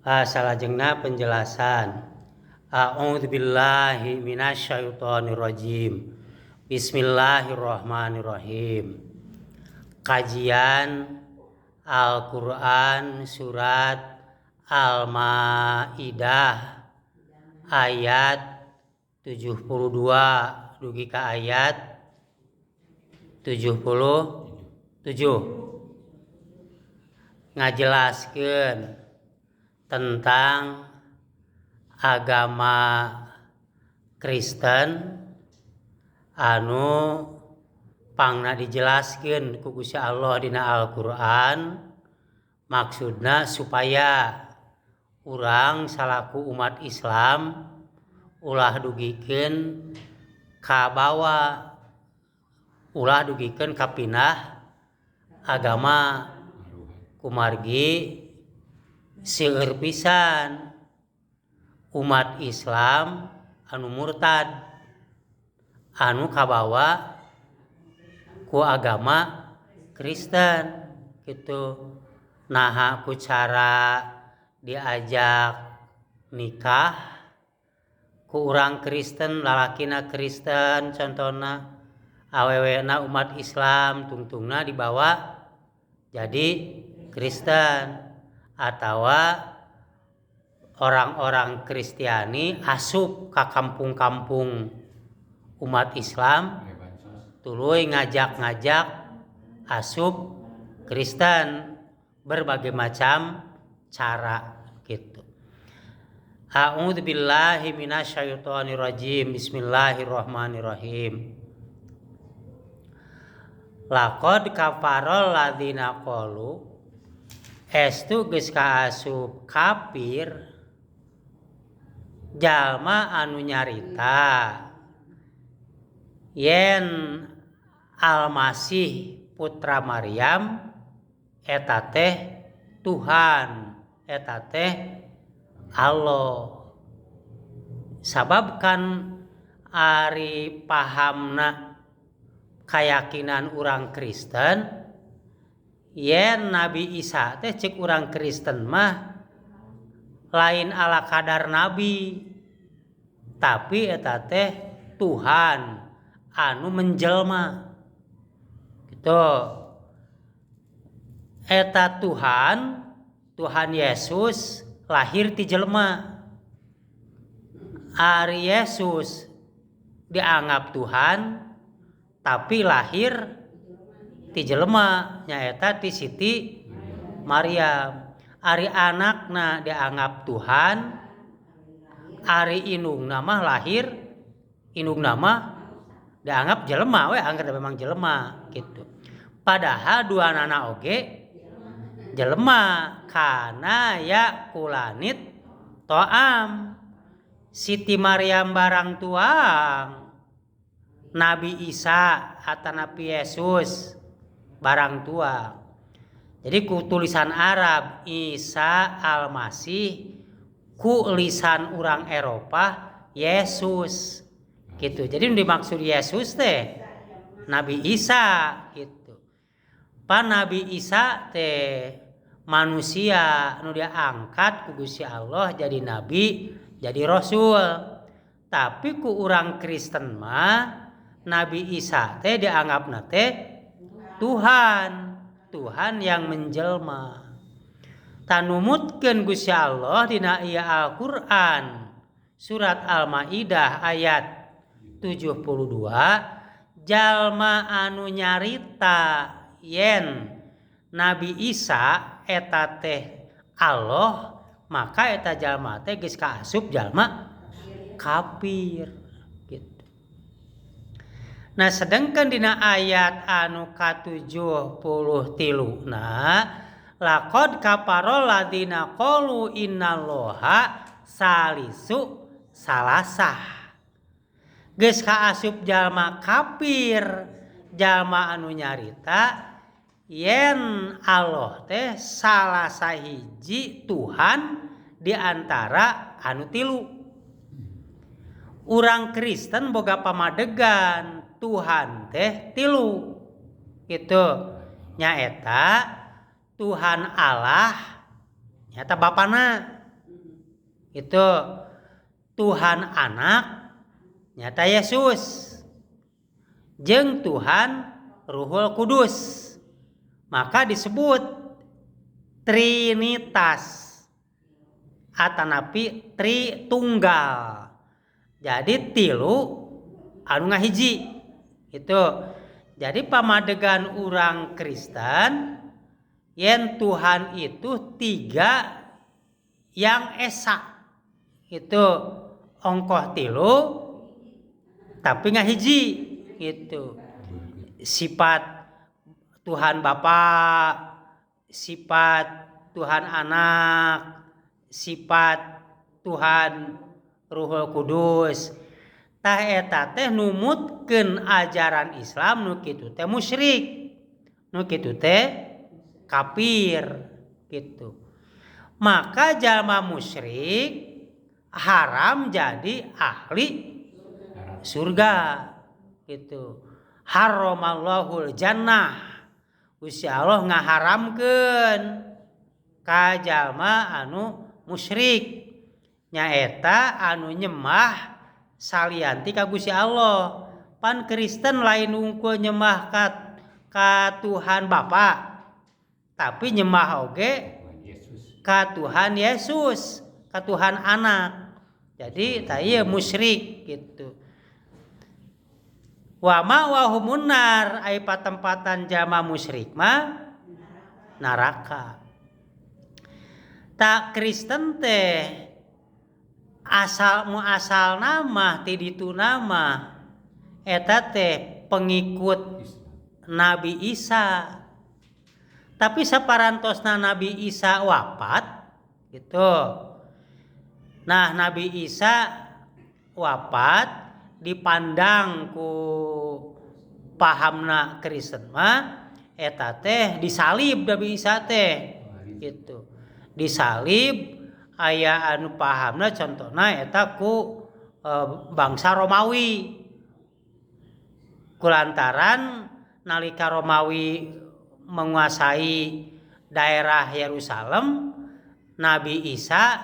Salajengna penjelasan. A'udzubillahi minasyaitonirrajim. Bismillahirrahmanirrahim. Kajian Al-Quran surat Al-Ma'idah ayat 72 dugi ka ayat 77 ngajelaskeun tentang agama Kristen anu pangna dijelaskeun ku Gusti Allah dina Al-Qur'an, maksudna supaya urang salaku umat Islam ulah dugikeun ka bawa, ulah dugikeun ka pindah agama kumargi seueur pisan umat Islam anu murtad anu kabawa ku agama Kristen gitu. Naha ku cara diajak nikah ku urang Kristen, lalakina Kristen contohna, awewena umat Islam tungtungna dibawa jadi Kristen, atawa orang-orang Kristiani asup ka kampung-kampung umat Islam tuluy ngajak-ngajak asup Kristen berbagai macam cara gitu. A'udzubillahi minasyaitonirrajim. Bismillahirrahmanirrahim. Laqad kafarol ladzina qalu, estu geus kaasup kafir jalma anu nyarita yen Al-Masih putra Maryam eta teh Tuhan, eta teh Allah. Sabab kan ari pahamna kayakinan urang Kristen yen Nabi Isa teh cek urang Kristen mah lain ala kadar nabi, tapi eta teh Tuhan anu menjelma gitu. Eta Tuhan Yesus lahir ti jelema. Ari Yesus dianggap Tuhan tapi lahir ti jelema nyaeta ti Siti Maryam. Ari anakna dianggap Tuhan, ari indungna mah lahir, indungna mah dianggap jelema we, anggar memang jelema gitu. Padahal dua anak oge jelema kana yakulanit to'am. Siti Maryam barang tuang, Nabi Isa atau Nabi Yesus barang tuang. Jadi ku tulisan Arab Isa Al-Masih, ku lisan urang Eropa Yesus gitu. Jadi dimaksud Yesus teh Nabi Isa gitu. Pan Nabi Isa teh manusia nu dia angkat ku Gusti Allah jadi nabi, jadi rasul. Tapi ku urang Kristen mah Nabi Isa teh dianggapna teh Tuhan, Tuhan yang menjelma. Tanumutkeun Gusti Allah dina ieu Al-Qur'an surat Al-Maidah ayat 72, jalma anu nyarita yen Nabi Isa eta teh Allah, maka eta jalma teh geus kaasup jalma kafir gitu. Nah sedangkan dina ayat anu ka-73 laqad kafarol ladzina qalu innallaha salisu salasah. Geus kaasup jalma kafir, jalma anu nyarita yen Allah teh salah sahiji Tuhan di antara anu tilu. Urang Kristen boga pamadegan Tuhan teh tilu gitu, nyaeta Tuhan Allah nyata Bapana, Itu Tuhan anak nyata Yesus jeung Tuhan Ruhul Kudus, maka disebut Trinitas atanapi Tritunggal. Jadi tilu anu ngahiji itu. Jadi pamadegan urang Kristen yen Tuhan itu 3 yang esa, itu ongkoh tilu tapi ngahiji gitu. Sifat Tuhan Bapa, sifat Tuhan Anak, sifat Tuhan Ruhul Kudus. Tah eta teh numutkeun ajaran Islam nu kitu teh musyrik, nu kitu teh kafir gitu. Maka jalma musyrik haram jadi ahli surga gitu. Haramallahul jannah, Gusti Allah ngaharamkeun ka jalma anu musyrik nyaeta anu nyembah salianti ka Gusti Allah. Pan Kristen lain unggul nyembah ka Tuhan Bapa, tapi nyembah oge ka Tuhan Yesus, ka Tuhan Anak. Jadi tah musyrik gitu. Wa ma wa humunar ai patempatan jama musyrik mah neraka. Tak Kristen teh asal nama ti ditu nama eta teh pengikut Nabi Isa. Tapi saparantosna Nabi Isa wafat gitu. Nah, Nabi Isa wafat dipandang ku pahamna Kristen mah eta teh disalib Nabi Isa teh gitu. Disalib aya anu pahamna contohna eta ku bangsa Romawi. Kulantaran nalika Romawi menguasai daerah Yerusalem, Nabi Isa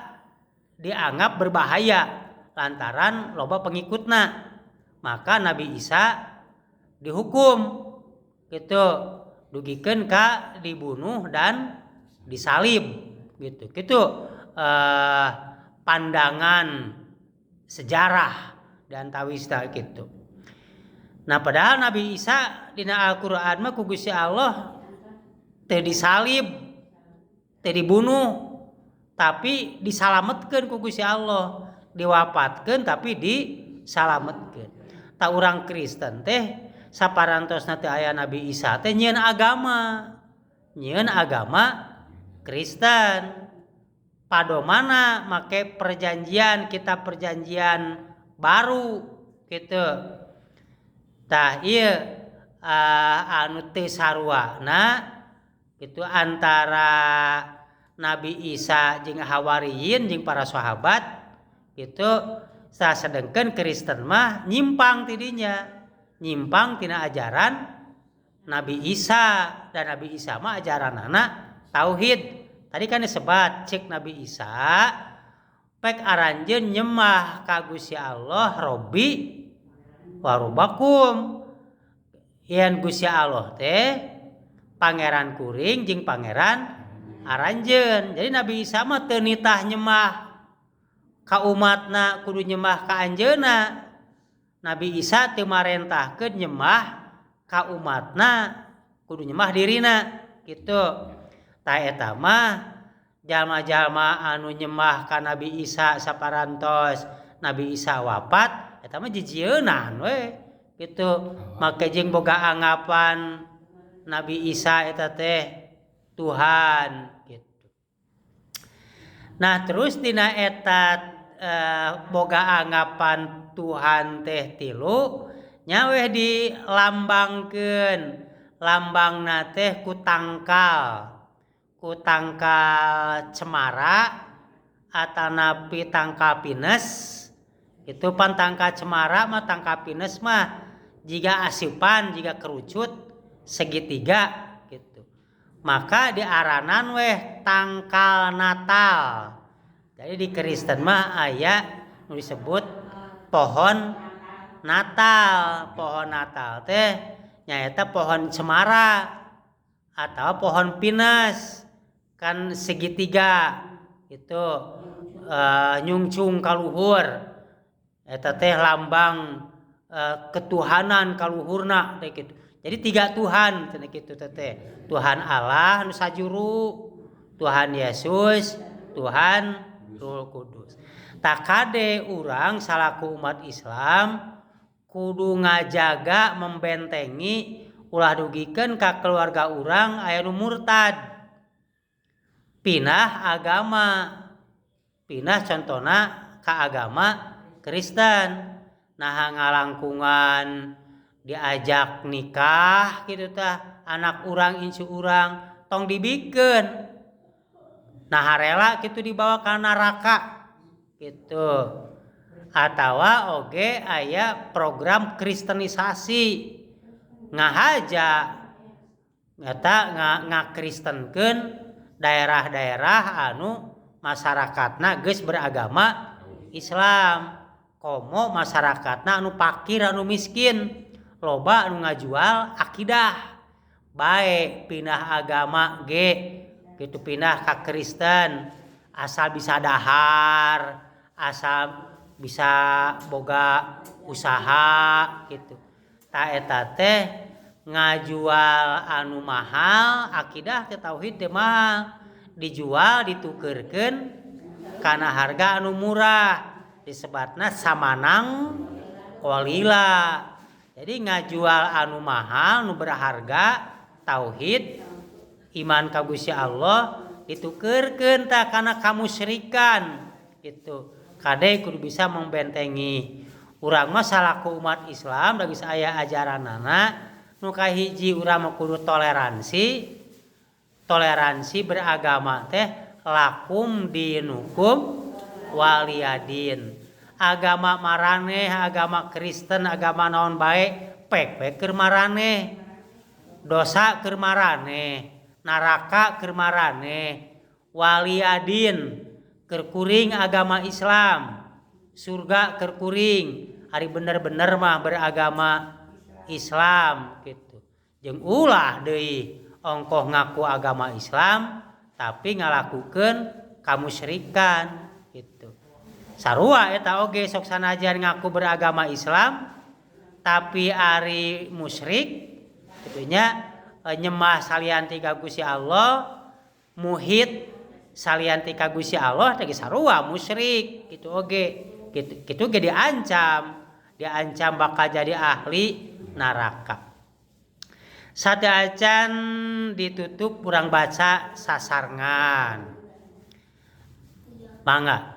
dianggap berbahaya lantaran loba pengikutna. Maka Nabi Isa dihukum gitu, dugikeun ka dibunuh dan disalib gitu. Gitu pandangan sejarah dan tawista gitu. Nah, padahal Nabi Isa dina Al-Qur'an mah ku Gusti Allah teu disalib, teu dibunuh, tapi disalametkeun ku Gusti Allah, diwafatkeun tapi disalametkeun. Ta urang Kristen teh saparantosna teu aya Nabi Isa teh nyieun agama Kristen. Padomana make kitab perjanjian baru gitu. Tah ieu anu teu saruana itu antara Nabi Isa jeung hawariyin jeung para sahabat itu sasedengkeun Kristen mah nyimpang tidinya, nyimpang tina ajaran Nabi Isa. Dan Nabi Isa mah ajaranana tauhid. Tadi kan disebat cek Nabi Isa pek aranjeun nyembah ka Gusti Allah Robbi wa Robbakum. Yen Gusti Allah teh pangeran kuring jeung pangeran aranjeun. Jadi Nabi Isa mah teu nitah nyembah ka umatna kudu nyembah ka anjeunna. Nabi Isa teu marentahkeun nyembah ka umatna kudu nyembah dirina gitu. Ta eta mah jalma-jalma anu nyembah ka Nabi Isa saparantos Nabi Isa wafat eta mah jijieunnan we gitu. Make jeung boga anggapan Nabi Isa eta teh Tuhan gitu. Nah, terus dina eta boga anggapan Tuhan teh tilu nya weh dilambangkeun. Lambangna teh ku tangkal cemara atanapi tangkal pines. Itu pan tangkal cemara mah tangkal pines mah jika asipan, jika kerucut segitiga gitu. Maka diaranan weh tangkal Natal. Jadi di Kristen mah aya nu disebut pohon Natal. Pohon Natal teh nyaeta pohon cemara atau pohon pinus kan segitiga itu nyungcung kaluhur eta teh lambang ketuhanan kaluhurna teh kitu. Jadi 3 Tuhan cenah kitu teh. Tuhan Allah nu sajuru, Tuhan Yesus, Tuhan Roh Kudus. Tak kade urang salaku umat Islam kudu ngajaga membentengi ulah dugikeun ka keluarga urang aya nu murtad. Pindah agama. Pindah contona ka agama Kristen. Nah ngalangkungan diajak nikah gitu tah anak urang incu urang tong dibikeun nah harela gitu dibawa ka neraka gitu atawa oge aya program kristenisasi ngahaja nyata ngakristenkeun daerah-daerah anu masyarakatna geus beragama Islam komo masyarakatna anu fakir anu miskin loba anu ngajual akidah bae pindah agama ge gitu pindah ka Kristen asal bisa dahar asal bisa boga usaha gitu ta eta teh ngajual anu mahal akidah teh tauhid teh mahal dijual ditukeurkeun kana harga anu murah disebutna samanang walila. Jadi ngajual anu mahal nu berharga tauhid iman ka Gusti Allah ditukeurkeun tah kana kamusyrikan gitu. Kade kudu bisa membentengi. Urang mah salaku umat Islam da geus aya ajaranana nu kahiji urang mah kudu toleransi. Toleransi beragama teh lakum dinukum waliyadin. Agama maraneh, agama Kristen, agama naon bae, pek keur maraneh. Dosa keur maraneh, neraka keur maraneh. Waliadin keur kuring agama Islam. Surga keur kuring, ari bener-bener mah beragama Islam gitu. Jeung ulah deui ongkoh ngaku agama Islam tapi ngalakukeun kamusyrikan gitu. Sarua eta oge sok sanajan ngaku beragama Islam tapi ari musyrik kitunya nyembah salianti ka Gusti Allah muhid salianti ka Gusti Allah teh sarua musyrik gitu oge kitu ge diancam bakal jadi ahli neraka. Sadeacan ditutup urang baca sasarengan. Mangga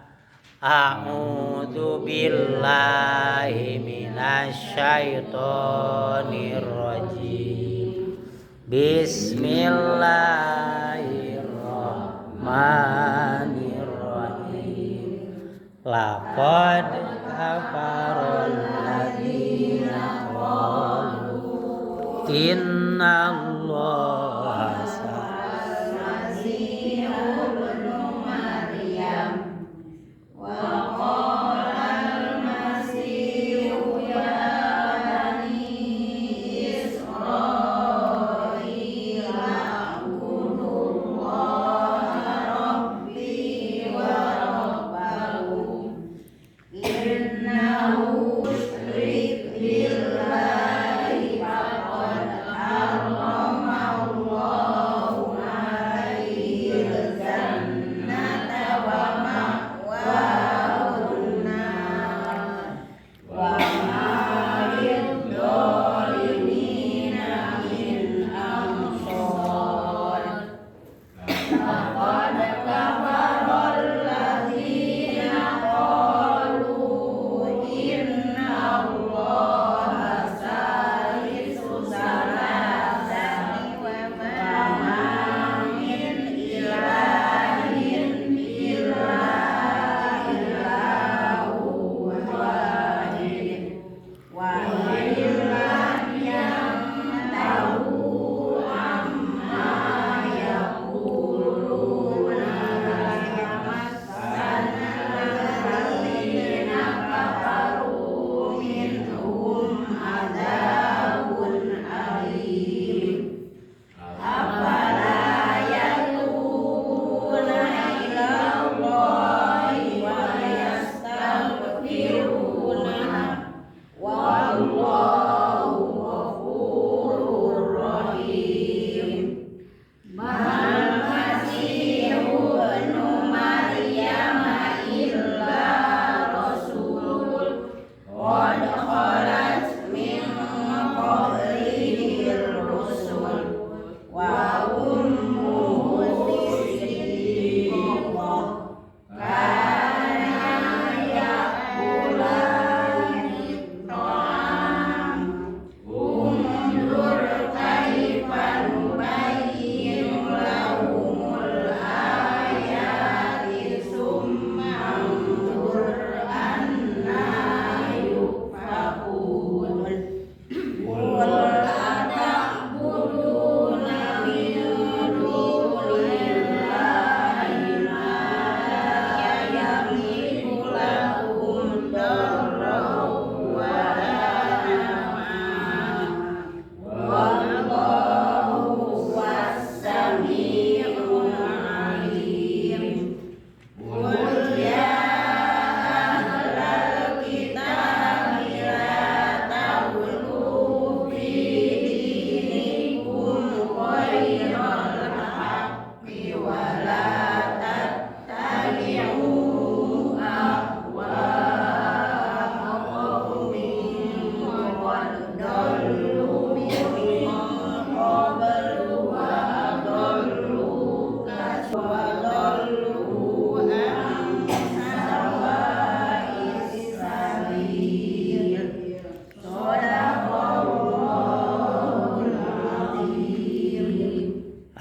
A'udzu billahi minasyaitonir rajim. Bismillahirrahmanirrahim. Laqad kafarul ladzina qalu innallaha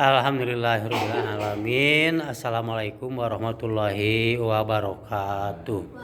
Alhamdulillahirabbil alamin. Assalamualaikum warahmatullahi wabarakatuh.